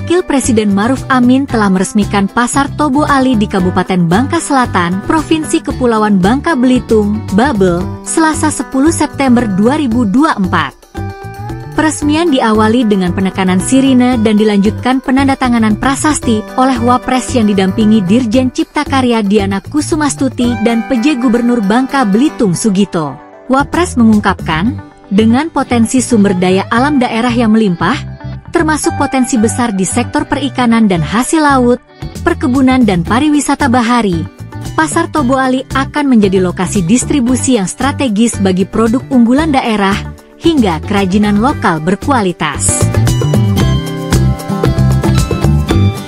Wakil Presiden Maruf Amin telah meresmikan Pasar Tobo Ali di Kabupaten Bangka Selatan, Provinsi Kepulauan Bangka Belitung, Babel, Selasa 10 September 2024. Peresmian diawali dengan penekanan sirine dan dilanjutkan penandatanganan prasasti oleh Wapres yang didampingi Dirjen Cipta Karya Diana Kusumastuti dan PJ Gubernur Bangka Belitung Sugito. Wapres mengungkapkan, dengan potensi sumber daya alam daerah yang melimpah, termasuk potensi besar di sektor perikanan dan hasil laut, perkebunan dan pariwisata bahari, Pasar Tobo Ali akan menjadi lokasi distribusi yang strategis bagi produk unggulan daerah hingga kerajinan lokal berkualitas.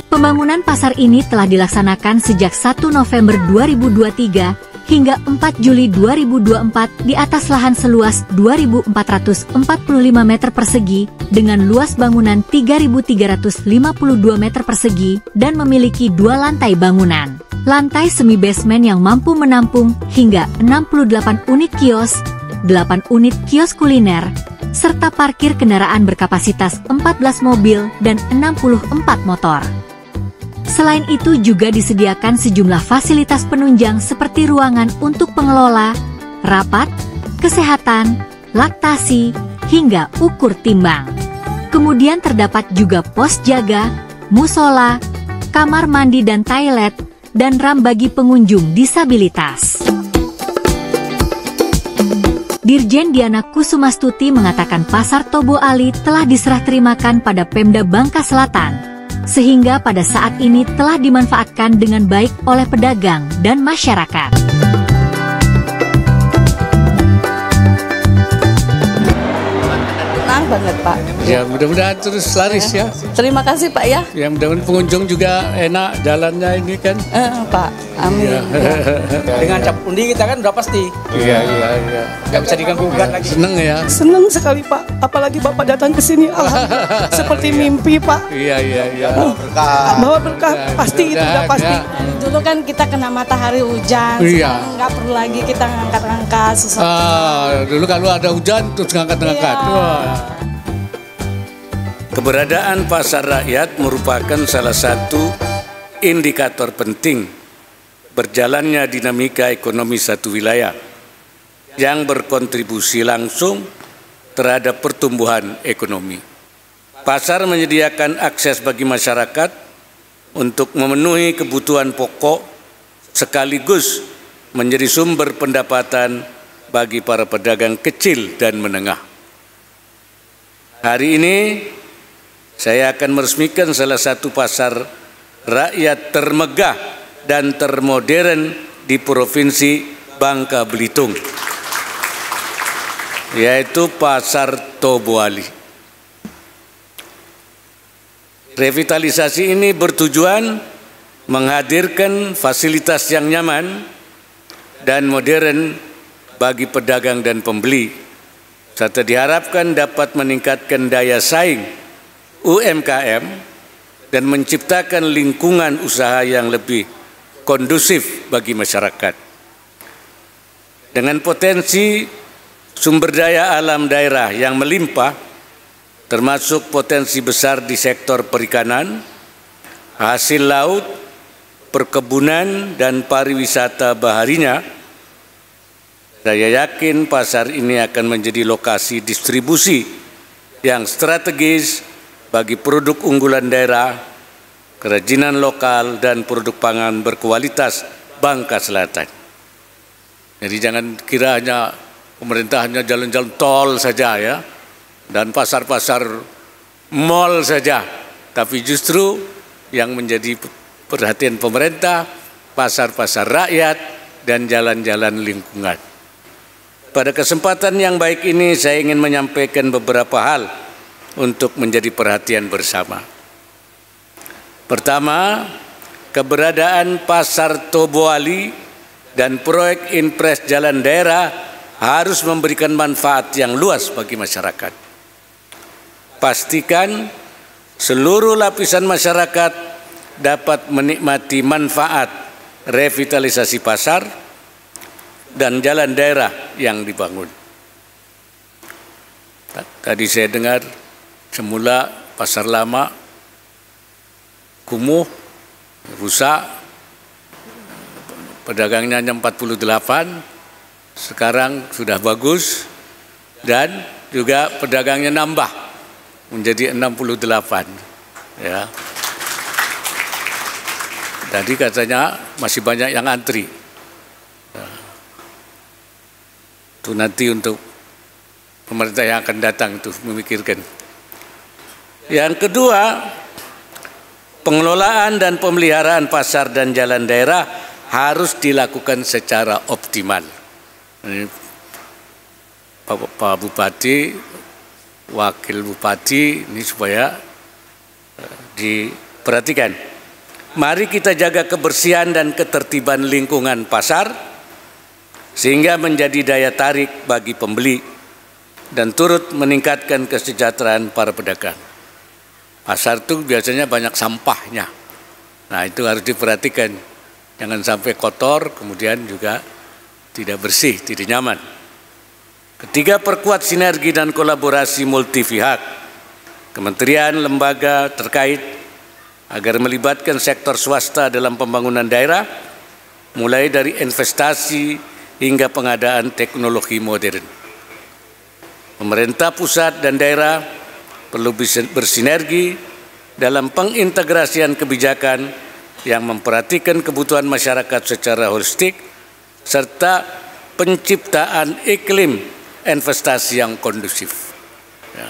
Pembangunan pasar ini telah dilaksanakan sejak 1 November 2023 hingga 4 Juli 2024 di atas lahan seluas 2.445 meter persegi dengan luas bangunan 3.352 meter persegi dan memiliki 2 lantai bangunan. Lantai semi basement yang mampu menampung hingga 68 unit kios, 8 unit kios kuliner, serta parkir kendaraan berkapasitas 14 mobil dan 64 motor. Selain itu juga disediakan sejumlah fasilitas penunjang seperti ruangan untuk pengelola, rapat, kesehatan, laktasi, hingga ukur timbang. Kemudian terdapat juga pos jaga, musola, kamar mandi dan toilet, dan ram bagi pengunjung disabilitas. Dirjen Diana Kusumastuti mengatakan Pasar Tobo Ali telah diserah terimakan pada Pemda Bangka Selatan, sehingga pada saat ini telah dimanfaatkan dengan baik oleh pedagang dan masyarakat. Senang banget Pak. Ya mudah-mudahan terus laris ya. Terima kasih Pak ya. Ya mudah-mudahan pengunjung juga enak jalannya ini kan. Pak, amin. Ya. Dengan cap undi kita kan udah pasti. Iya. Nggak bisa diganggu-gugat lagi. Seneng ya. Senang sekali Pak, apalagi Bapak datang ke sini, alhamdulillah, seperti mimpi Pak. Iya. Bawa berkah, pasti itu udah pasti. Dulu kan kita kena matahari hujan, Iya. sekarang nggak perlu lagi kita ngangkat-ngangkat sesuatu. Dulu kalau ada hujan terus ngangkat-ngangkat. Iya. Wah. Keberadaan pasar rakyat merupakan salah satu indikator penting berjalannya dinamika ekonomi satu wilayah yang berkontribusi langsung terhadap pertumbuhan ekonomi. Pasar menyediakan akses bagi masyarakat untuk memenuhi kebutuhan pokok sekaligus menjadi sumber pendapatan bagi para pedagang kecil dan menengah. Hari ini saya akan meresmikan salah satu pasar rakyat termegah dan termodern di Provinsi Bangka Belitung, yaitu Pasar Tobo Ali. Revitalisasi ini bertujuan menghadirkan fasilitas yang nyaman dan modern bagi pedagang dan pembeli, serta diharapkan dapat meningkatkan daya saing UMKM dan menciptakan lingkungan usaha yang lebih kondusif bagi masyarakat. Dengan potensi sumber daya alam daerah yang melimpah, termasuk potensi besar di sektor perikanan, hasil laut, perkebunan, dan pariwisata baharinya, saya yakin pasar ini akan menjadi lokasi distribusi yang strategis bagi produk unggulan daerah, kerajinan lokal, dan produk pangan berkualitas Bangka Selatan. Jadi jangan kira hanya pemerintah hanya jalan-jalan tol saja ya, dan pasar-pasar mal saja, tapi justru yang menjadi perhatian pemerintah, pasar-pasar rakyat, dan jalan-jalan lingkungan. Pada kesempatan yang baik ini saya ingin menyampaikan beberapa hal untuk menjadi perhatian bersama. Pertama, keberadaan Pasar Tobo Ali dan proyek Impres Jalan Daerah harus memberikan manfaat yang luas bagi masyarakat. Pastikan seluruh lapisan masyarakat dapat menikmati manfaat revitalisasi pasar dan jalan daerah yang dibangun. Tadi saya dengar semula pasar lama kumuh, rusak, pedagangnya hanya 48, sekarang sudah bagus, dan juga pedagangnya nambah menjadi 68. Ya. Tadi katanya masih banyak yang antri. Itu nanti untuk pemerintah yang akan datang itu memikirkan. Yang kedua, pengelolaan dan pemeliharaan pasar dan jalan daerah harus dilakukan secara optimal. Ini Pak Bupati, Wakil Bupati, ini supaya diperhatikan. Mari kita jaga kebersihan dan ketertiban lingkungan pasar, sehingga menjadi daya tarik bagi pembeli dan turut meningkatkan kesejahteraan para pedagang. Pasar itu biasanya banyak sampahnya. Nah, itu harus diperhatikan. Jangan sampai kotor, kemudian juga tidak bersih, tidak nyaman. Ketiga, perkuat sinergi dan kolaborasi multi pihak, kementerian, lembaga terkait, agar melibatkan sektor swasta dalam pembangunan daerah, mulai dari investasi hingga pengadaan teknologi modern. Pemerintah pusat dan daerah perlu bersinergi dalam pengintegrasian kebijakan yang memperhatikan kebutuhan masyarakat secara holistik, serta penciptaan iklim investasi yang kondusif. Ya.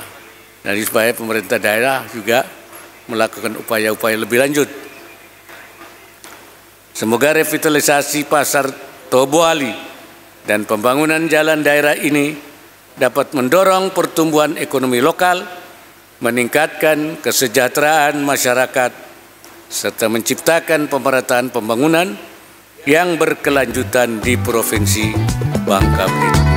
Jadi supaya pemerintah daerah juga melakukan upaya-upaya lebih lanjut. Semoga revitalisasi pasar Tobuali dan pembangunan jalan daerah ini dapat mendorong pertumbuhan ekonomi lokal, meningkatkan kesejahteraan masyarakat, serta menciptakan pemerataan pembangunan yang berkelanjutan di Provinsi Bangka Belitung.